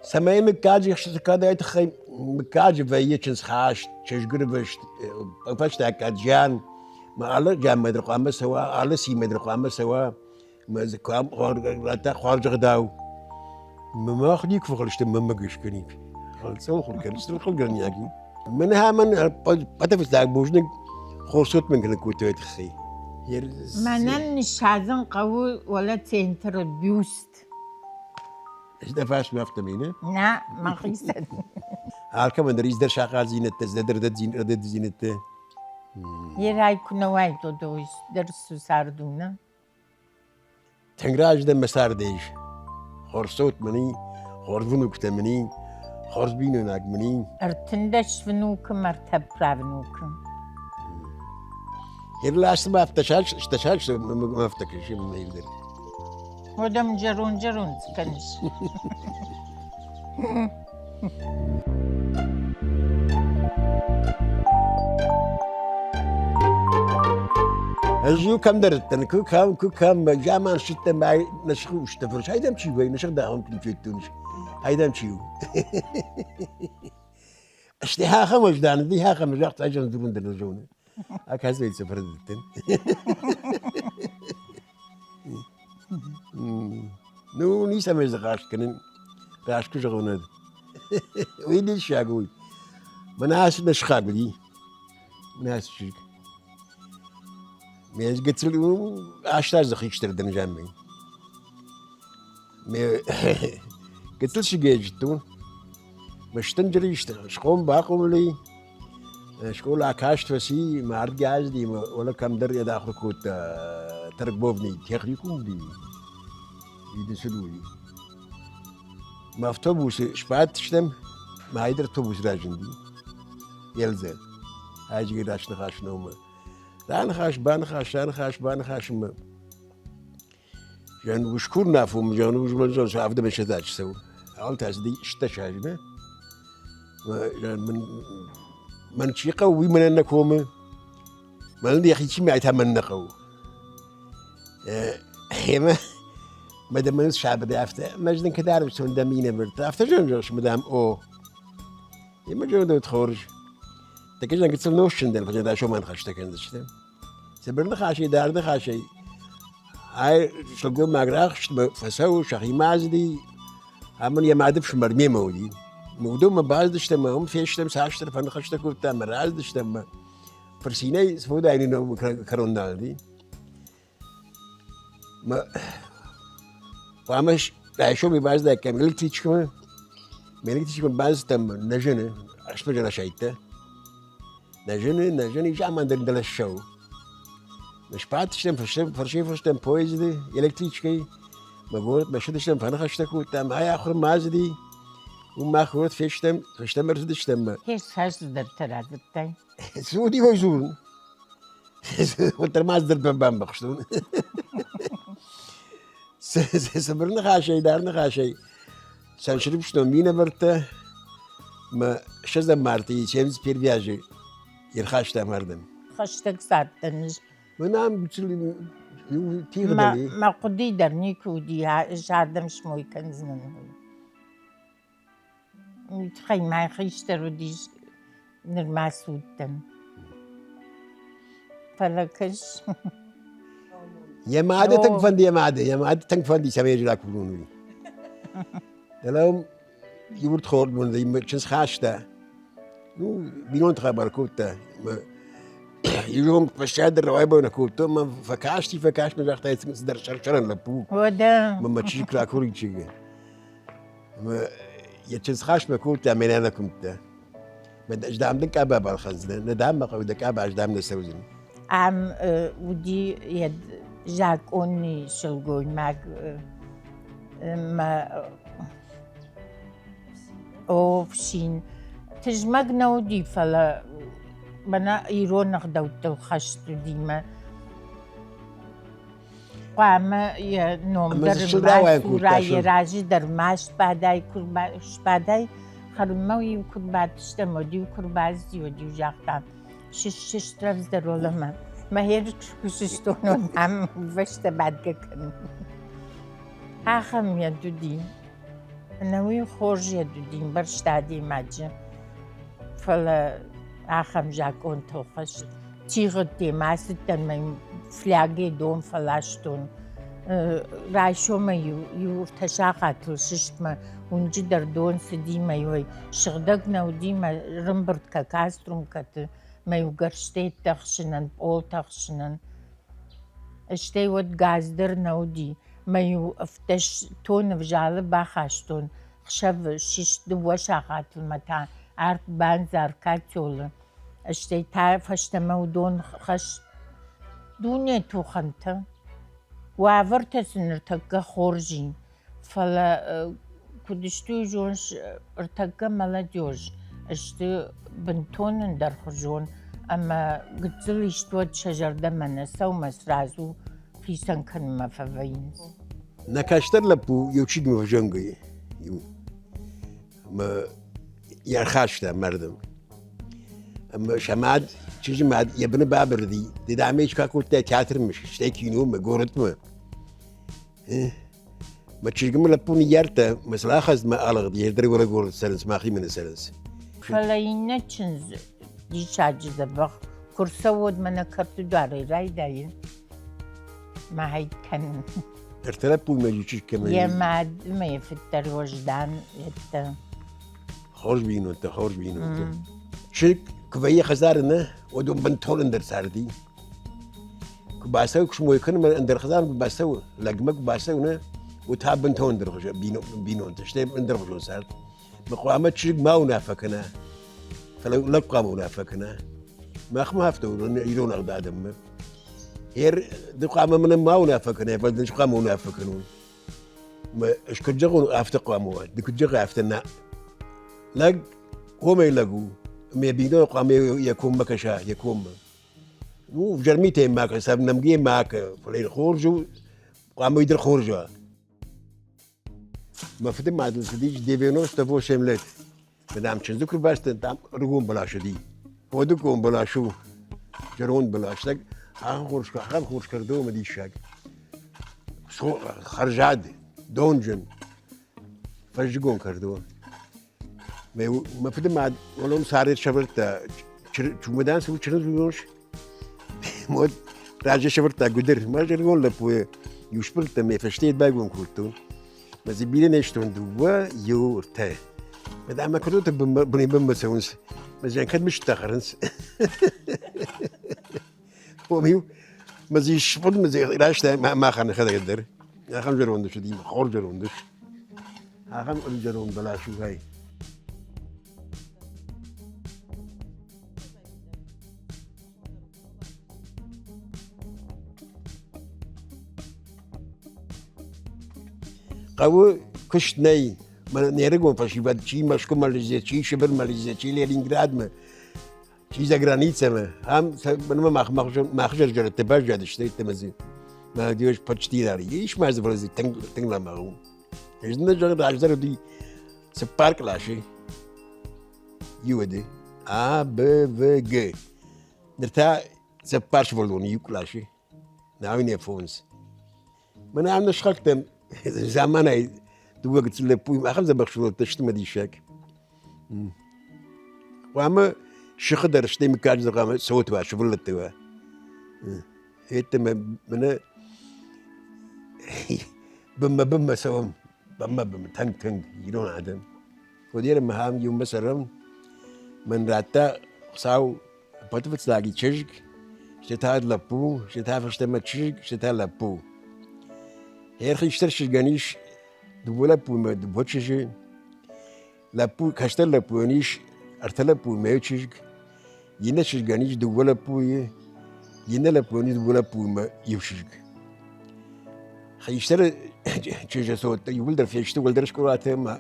سمعي مكاجي خشتكاد يتخي مكاجي في يتشنس خاش تشجر بشت فشتك جان ما على جان ما يدرق أما سوا على سي ما يدرق أما سوا ما زكام خارج غداو ما خليك فخلشت ما مجش كنيك خلصوا خلص خلقني ياكي منها من بتفس لاك بوجنك خرصت من كل كوتويت خي منن نشازن قوي ولا تنتر بيوست ايش دفعش ما فتمينه؟ لا ما خيست هالكم من ريز در شاقال زينة تزدر ردد زينة يراي كنا وايد دوش درسو ساردونا تنگراج ده مسار دیش خورسوت منی خورزونوک تمنی خورز بینو ناک منی ارتندش فنوكم مرتب برافنوكم هر لاست ما افتشالش ما افتكرش من يقدر ودم جرون تكنش أجيو كم درتن كو كم جامان شتى معي نشخو اشتفرش هيدا مشيو وين نشخ داهم تنفيتونش هيدا مشيو اشتها خمج دان دي ها خمج وقت اجن درون درجون هاك هزوي سفر دتن نو نيسا مزغاش كنن راش كجغوند وين الشاقوي مناس نشخاق دي ناس شيك ميز قلت له عشتاش دقيقة اشتري جامعي قلت له شو جيتو مش تنجري شقوم باقوم لي شقول عكاشت فسي ما عرض جاز دي ولا كم دري داخل كوت ترقبوفني تخليكم دي يدسلوي ما افتوبوس شبعت تشتم ما يقدر توبوس راجن دي يلزل هاجي راش نخاش نومه بانخاش بانخاش ما جان وشكور نافهم جان وش منزل سافد بشتاش سو قلت هذه اشتشاجنا جان من شي قوي من النكوم من اللي يخي شي ما يتمنى قوي ما دام من الشعب ده أفته مجدن كدار بسون دمينه برت أفته جنجش مدام أو يما جودو تخرج تكيجان قلت له نوشن ده فجأة شو ما نخش تكندشتم سبرنا خاشي دارنا خاشي هاي شلقوا ما قراخش فسو شخي مازدي عمل يا معدبش مرمي مودي مودو ما بازدشتم هم فيشتم ساشتر فنخشت كوتا مرازدشتم فرسيني سفودا يعني نو كرونا دي ما وامش عايشو ببازدا كامل تيجكم ملكتيجكم بازتم نجنه أشبه شايته نجني جامع دل الشو مش بعد شتم فرشتم بويزدي إلكتريكي ما قلت ما شدشتم فنخشتك وتم هاي آخر مازدي وما خورت فشتم مرزدشتم هيش هاش در ترازتاي سودي ويزون وتر مازدر ببام بخشتون سبرنا خاشي دارنا خاشي سنشربشتم مينا برته ما شزم مارتي شمس بير فياجي يرخاشتا مردم خشتك سارتنش منام بتشلي تيغدلي ما قدي درني كودي جاردم شموي كنزنن متخي ما خيشتر وديش نرما سودتن فلكش يا معدة تنفندي يا معدة تنفندي سمير لك بلوني لهم يورد خور من ذي متشنس خاشتا نو بينون تخبر كوتا يوم فشاد الروابة ونكوتو ما فكاش ما جاختها يصدر شرشرن لبوك ودا ما تشيك لا كوري تشيك ما يتشنس خاش ما كوتا من أنا كنت ما أجدام دك أبا بالخزنة ندام ما قودك أبا أجدام نسوزن عم ودي يد جاك أوني شلقوي معك ما أوفشين تجمعنا ودي فلا بنا إيرون خدوت وخشت ديما قام يا نوم در راي راجي در ماش بعداي كرباش بعداي خرموي وكرباتش تمودي وكربازي ودي وجاقتان شش ترفز در ولما ما هيرك كششتون هم وشت بعد كن آخم يا دودي نوی خورجی دودیم برشتادی ماجه فلا آخم جاکون توخش تیغت دی ماستن من فلاگی دوم فلاشتون رایشو یو تشاقات ششت اونجا در دون سدی میوی شغدق نودی رمبرد که کاستروم کت میو گرشته تخشنن اول تخشنن اشته ود گازدر نودی میو افتش تون وجاله باخشتون خشب شش دو شاقات المتان ارت بانزار کاتیول اشته تا فشتمو دون خش دونی تو خنته وعفرت سنرتقى خورجين فلا كدشتو جونش ارتقى ملا جوج اشتو بنتون در خرجون اما قتل اشتوت شجر دمنا سو مسرازو في سنكن ما فاين نكاشتر لبو يوشيد مفجنگي ما يرخاشتا مردم اما شماد چیزی ماد یبن بابردی دیدامیش که کورت تئاتر میشه شتیکینو مگورت ما ما چیزی لپونی یارتا مثلا خز ما علق یدری ولا گورت سرنس ما خیمن سرنس فلا ينتشنز دي شاجز بخ كرسود من كرت داري راي داين ما هي كان ارتلبو ما يجيش كمان يا ما يفتر وجدان يت خرج بينو انت خرج بينو انت شيك كويه خزارنا ودوم بنتول اندر ساردي كباسو كشمو يكون من اندر خزار باسو لقمك باسونا وتاب بنتول اندر خش بينو انت شتي اندر خش سارد مقامات شيك ما ونافكنا فلو لقى منافكنا ما خما هفتو يرون اغداد دم هير دقامه من ما ونافكنا فلدش قاموا منافكنون ما اش كجغون افتقوا مواد دكجغ افتنا لق هم يلقوا ما بينو قام يكون مكشا يكون وجرميتين معك حساب نمجي معك فلين خرجوا قاموا يدير خرجوا ما فدم مع السديج ديفينوس تفو شملت مدام تشذكر باش تنتام رقوم بلاش دي ودكم بلاشو جرون بلاش لك خرج كردو ما دي شاك خرجات دونجن فجقون كردو ما فدم مع ولهم صارت شبرتا شو مدان سو تشرزوش مود راجع شبرتا قدر ما جرون لبوي يشبرتا ما فشتيت باقون كورتون ما زبيلي نشتون دوا يورتا مدام ما كنتو بني بمسونس ما زين كان مش تخرنس وميو ما زي شبل ما زي راش ما خان خذا قدر يا خم جروندش دي خور جروندش خم الجرون بلا شو هاي قوي كشني ما نيرجون فشيبات شيء مشكو ماليزيا شيء شبر ماليزيا شيء لينينغراد ما شيء za granica ما هم ما خجر جرت تبجد اشتريت تمزي ما ديوش почти داري ايش ما زبرزي تنلا معهم ايش نجر راجر دي سبارك لاشي يودي ا ب و ج نرتا سبارش فولون يوكلاشي ناوي فونس من عندنا شخلتم زمان دو قلت له بوي ما خمسة بخشوا تشتم دي شاك وعما شخدر شتي مكاج زغام صوتوا شفلتوا هيت من بما سوم بما تنك يدون عدم ودير مهام يوم مثلا من راتا ساو بتفت لاقي تشجك شتاد لبو شتاد فشتما تشجك شتاد لبو هير خيشترش جانيش دولا بو ما دوتشي لا بو كاشتر لا بونيش ارتلا بو ميوتشيك ينشش جانيش دولا بو ينا لا بونيش دولا بو ما يوشيك خيشتر تشجع صوت يولدر فيشتو ولدرش كراته ما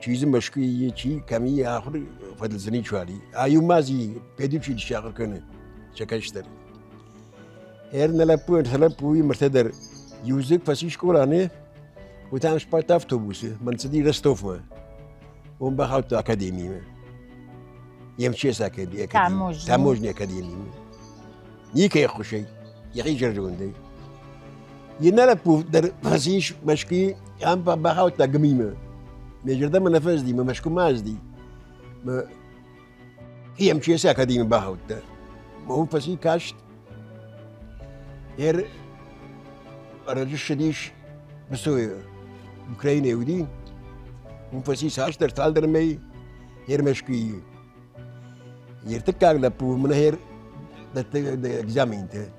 چیز مشکلی چی کمی آخر فضل زنی چواری آیو مازی پیدو چی شاغر کنه چکشتر هر نلا پوی مرتدر يوزك فاسيش كوراني وتعمل شبارت أفتوبوسي من صدي رستوف ما وم بخاطر أكاديمي ما يمشي ساكدي تاموجني أكاديمي نيكي خوشي يخي جرجون دي ينالا بوف در فاسيش مشكي أم بخاطر قميمة میجرده من نفس دی ما مشکو ماز دی ما هی هم چیزی اکادمی باهوت ما هو فسی کاشت هر رجش شدیش بسوی اوکراین یودی هو فسی ساش در سال در می هر مشکی هر تکار لپو من هر دت اگزامین ته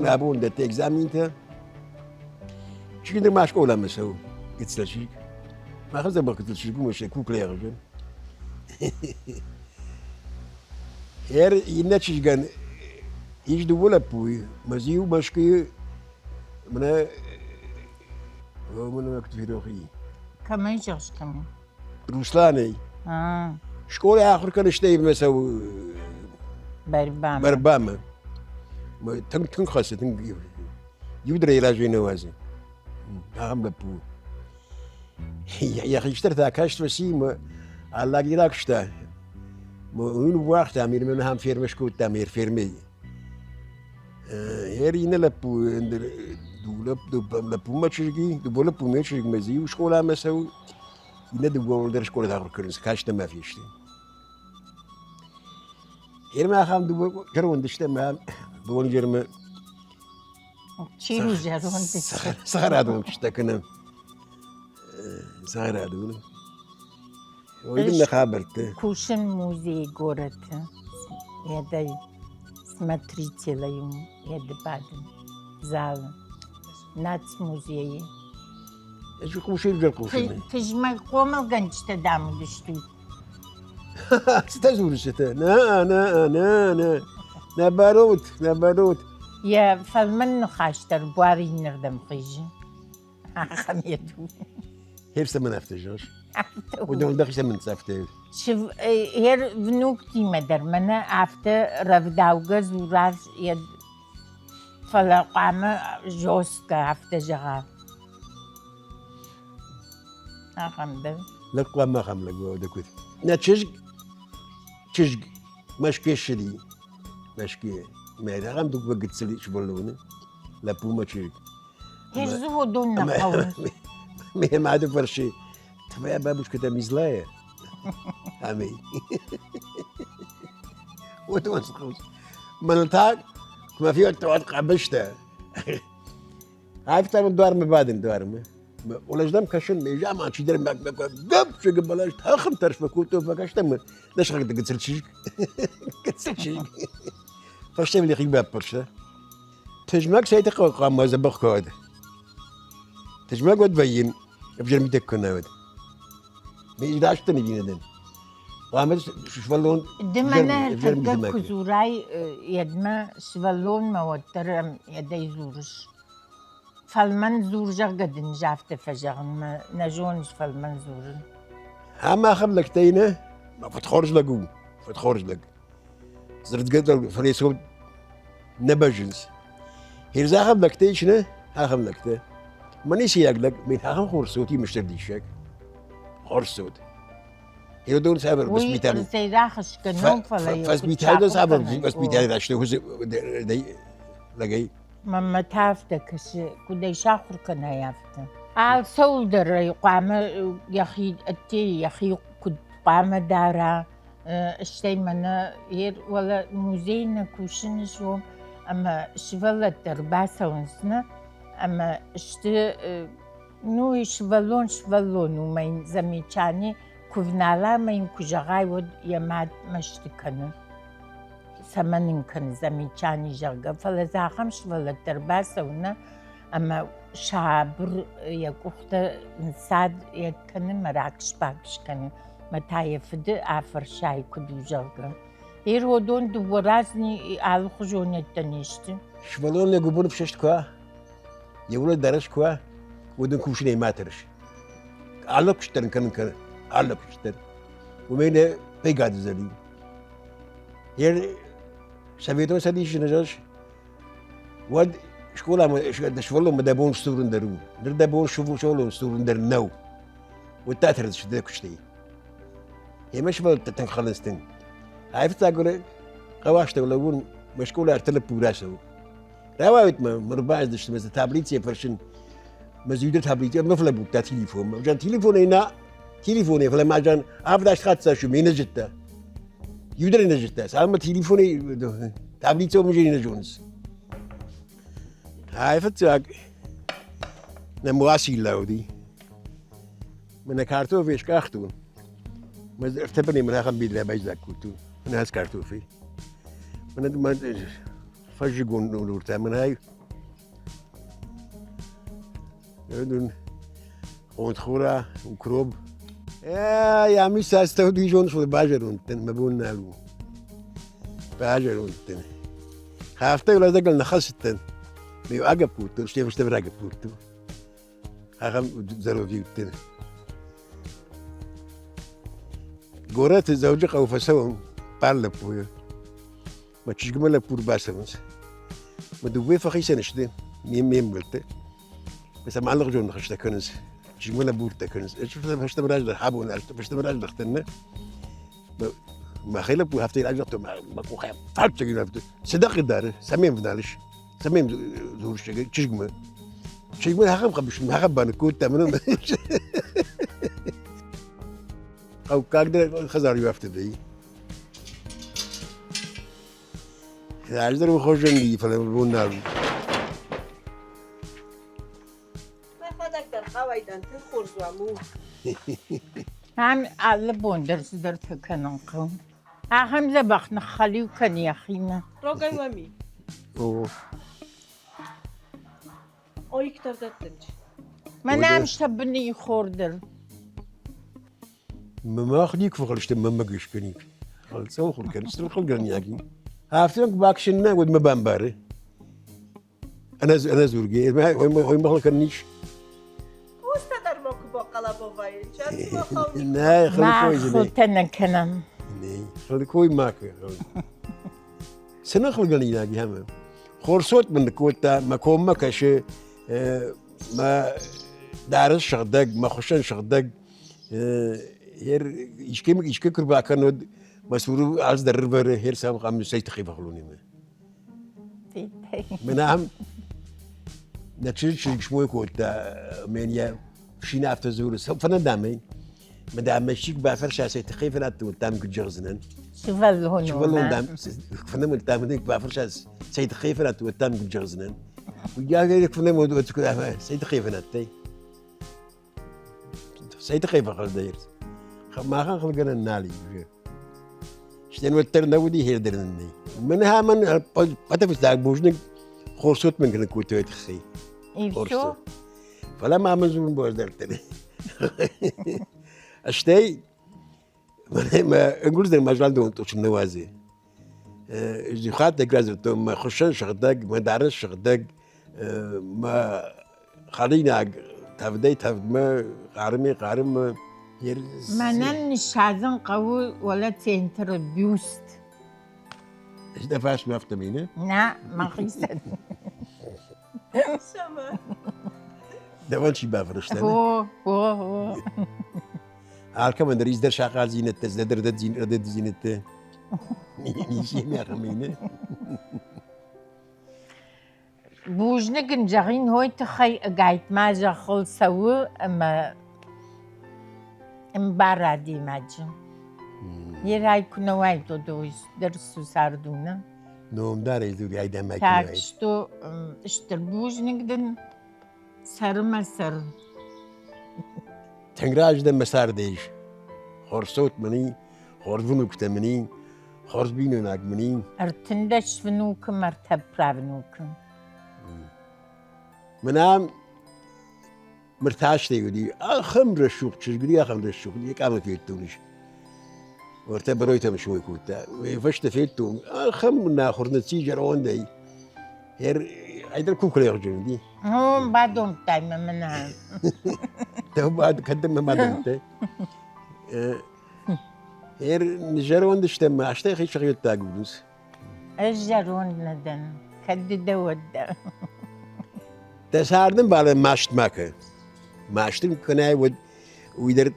ابون دت اگزامین ته چی در ماشک اولا مسو گتسلشی ما خذ بقتلشی گوش کوکلیر جن هر اینه چیزگن هیچ دوله پوی مزیو مشکی منه من وقت فیروخی كمان جاش كمان روسلانی شکل آخر کنشته مثلا بربامه ما تنگ خاصه تنگ يودري يراجعي نوازي هم لبو يا أخي اشترت كاشت وسيم على جيراك شتا من وقت أمير من هم فيرمش كوت أمير فيرمي هرينا لبو دولب لبو ما تشجي دولب لبو ما تشجي مزي وشكولا مسوي يندو در شكولا داخل كرنس كاشت ما فيش هرما خام دو جرون دشتا ما بقول جرم تشيلو جرون صغار هذول تشتكنا صغار هذول ويدنا خابرت كوشن موزي غورت يدي سمتريتي ليوم يد بعدن زال ناتس موزي ايش كوشين جل كوشين تجمع قوم الجنج تدعم دشتو ستزور شتا نا نباروت يا فالمن خاشتر بواري نردم خيجي خميتو هيرسا من افتجاش ودون دخشة من سافته شوف هير بنوكتي مدر منا عفته رفداوغز وراس يد فلا قامة جوسكا عفته جغا أخمدر لقوا ما خم لقوا دكوت نا تشجق مشكي شدي مشكي ما إذا قام دوك بقت سلي شبلونه لا بوما تشجق هرزو دون نقول ما عاد فرشي تبع بابوش كده مزلاية عمي وتوانس خوش منطق ما في وقت توقع بشته عارف من دوار مبادن دوار ولا جدام كشن ميجا ما تشدر معك قب شو قبلاش تاخم ترش فكوتو فكاشتم ليش غادي تقتل شيء قتل شيء فاش اللي غيباب برشا تجمعك سيدي قام ما زبخ كود تجمعك وتبين بجر ميتك كنا ود ما يداش تنجينا دن وعمل شفلون دمنا الفرقة كزوراي يدما شفلون ما وتر يدي زورش فالمن زور جاقدن جافت فجغن ما نجونش فالمن زورن هما خبلك تينا ما فتخرج لك زرت قدر فريسو نبجنس هيرزا خبلك تيشنا ها خبلك تي مانيش يقلق من ها خورسوتي مش ترديشك خورسوت يردون سابر بس بيتان سيراخش كنوم فلا بس بيتان سابر بس بيتان داشته هو دي لقي ماما تافتكش كده يشاخر كنا يافته عال سولدر يقام يخي التي يخي كد قام دارا اشتي منا ير ولا موزين كوشن شو اما شفلت درباسة ونسنا اما اشتي نو شفلون وما زميتشاني كوفنالا ما ينكجغاي ود يماد مشتكنا سمنن كان زميتشاني جرقا فلا زاخمش فلا درباسة ونا اما شابر يكوختا نساد يكن مراكش باكش كان متى يفد آفر شاي كدو جرقا إيرو دون دورازني على خجون التنشت شفلون يقبون بششت كوا يقولون درش كوا ودن كوشني ما ترش على كشتن كان على كشتن ومين بيقاد زلي ير سبيتو سديش نجاش ود شكولا شفلو مدابون ستورن درو دابون شغلون ستورن در نو والتاثر شدك كشتي هي مش بل تنخلصتن عرفت اقول قواشته ولا ون مشكوله ارتلب براسه روايت ما مرباز دشت مثلا تابليت فرشن مزيدة تابليتي ما فلا بوتا تليفون مجان تليفون هنا تليفوني فلا مجان عفداش خاطر شو مين جتا يودر نجتا سالما تليفوني تابليتي ومجي نجونس هاي فتاك نمواسي لاودي من كارتو فيش كاختون ما اختبرني من هاخم بيد لا بايزاك كنتو من هاس كارتو في من ما فجقون نورتا من هاي يدون خورا وكروب يا مش استودي جون شو باجرون تن مبون نالو باجرون تن خافته ولا دقل نخستن بيو اجا بوتو شتي مش تبرا بوتو هاهم زرو فيتن غورات زوجي او فسوم بارل بويو ما تشجمل بور باسمس ما دوي فخيسن شدين ميم قلت بس ما علق جون خشتا كنز جمله بورتا كنز شفت فشت براجل حابون فشت براجل اختنا ما خيلب وهفتي الاجر ما كو خيب فات تجي صدق الدار سميم فدالش سميم زور شيء تشجمه تشجمه هاخم قبش هاخم بانكوت تمنون او كاغدر خزار يوافت بي عجدر وخوجن لي فلا بونال هم على بوندرز درت كننقو هم زبخ نخلي وكن يخينا روغاي وامي اوه o ilk tavdatınç. ما نامش تبني خوردر ما خليك فخرجت ما قش كنيك خلص خل كان استر خل قرنياكي عرفتك باكشنا ود ما بامباري انا زورجي ما هو ما خلكنيش Ustalar mı oku bakkala babayı? Çatı bakalım. لا خلي ما كويس خلتنا كنم خلي كوي ماك سنة خلق لي ناقي هم خورسوت من كوتا ما كوم ما كش ما دارس شغدق ما خشن شغدق هير يشكي كربا كانوا مسؤول عز دربر هير سام قام سيتخي بخلوني ما منهم نتشيل شموي كوتا منيا شينا افتر زور فانا دامي مدام مشيك بافرش سيتخي فانا تام كجرزنن شوف الهون شوف والله دام فانا من تام ديك بافرش سيتخي فانا تام كجرزنن ويا غيرك فانا مود تكون سيتخي فانا تي سيتخي فخل داير ما خان خلقنا النالي شتين وتر نودي هير درنني منها من بتفس داك بوجنك خورسوت من كنا كوتو تخي شو فلا ما منزون بوز درتني اشتي ما نقول زي ما جال دون توش النوازي جي خاطر جرازتو ما خشن شغدق ما دارس شغدق ما خلينا تفدي تفد ما قارم ير منن نشازن قوي ولا تنتر بيوست ايش دفعش ما افتمينه لا ما خيسن Sama. دوان شي بافرشتني هو هالكم من ريز در شاقال زينة تزدر ردد زينة نيشي ما خمينه بوجنك نجاغين هوي تخي قايت ما جاخل سوو اما امبارادي ماجن يراي كنا وايدو دوز درسو ساردونا نوم دار يزوري عيدا ما كنوعي تاكشتو اشتر بوجنك دن سر ما سر تنگراج ده مسار دیش خورسوت منی خورزونو کت منی خورز بینو ناگ منی ارتندش فنوك مرتب برافنوك منام مرتاش تيودي اخم رشوق تشجري اخم رشوق يك عم فيتونيش ورتا برويتا مشوي كوتا وفشت فيتو اخم ناخر نتيجه روندي هير عيد الكوكل يرجون دي هو بعدهم تايم منها تو بعد قدم ما دمت هير نجرون دشتم اشتي خي شغيل تاغونس اجرون ندن كد دود تساردم بالا ماشت ماكه ماشتم كناي ويدر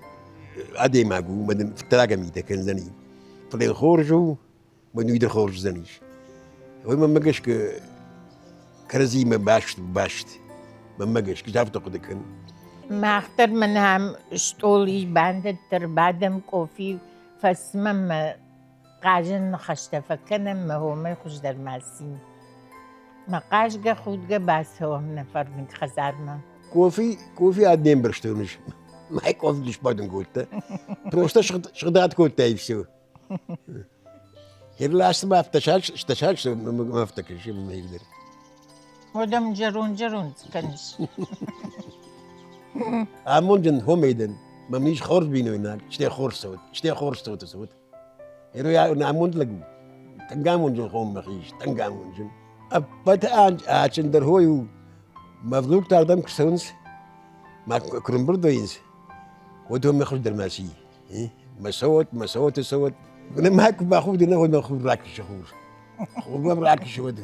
ادي ماغو مدن فتلاقه ميته كان زني فلين خورجو من يدر خورج زنيش هو ما مقش كرزي ما باشت ما جاش كتاب تقدكن ما اختر من هم اشتولي باند تر بعدم كوفي فاسمم قاجن خشت فكنم ما هو ما يخش در ماسين ما قاش خود بس هو من فرنك خزارنا كوفي عدين برشتونش ما يكوف ليش بعدين قلت بروستا شغدات قلت ايفسو هير لاست ما افتشاش ما افتكرش ما يقدر ودم جرون كنش عمونجن هم ايدن ما منيش خورس بينو هناك اشتي خورس صوت هيرو يا عمون لقو تنقامونجن خوم مخيش تنقامونجن أبت عشان در هو مفلوك تاردم كسونس ما كرنبر دوينس ودهم يخرج در ماسي مسوت أنا ما هكو باخذ دينا هو باخذ راك شهور هو ما راك شهور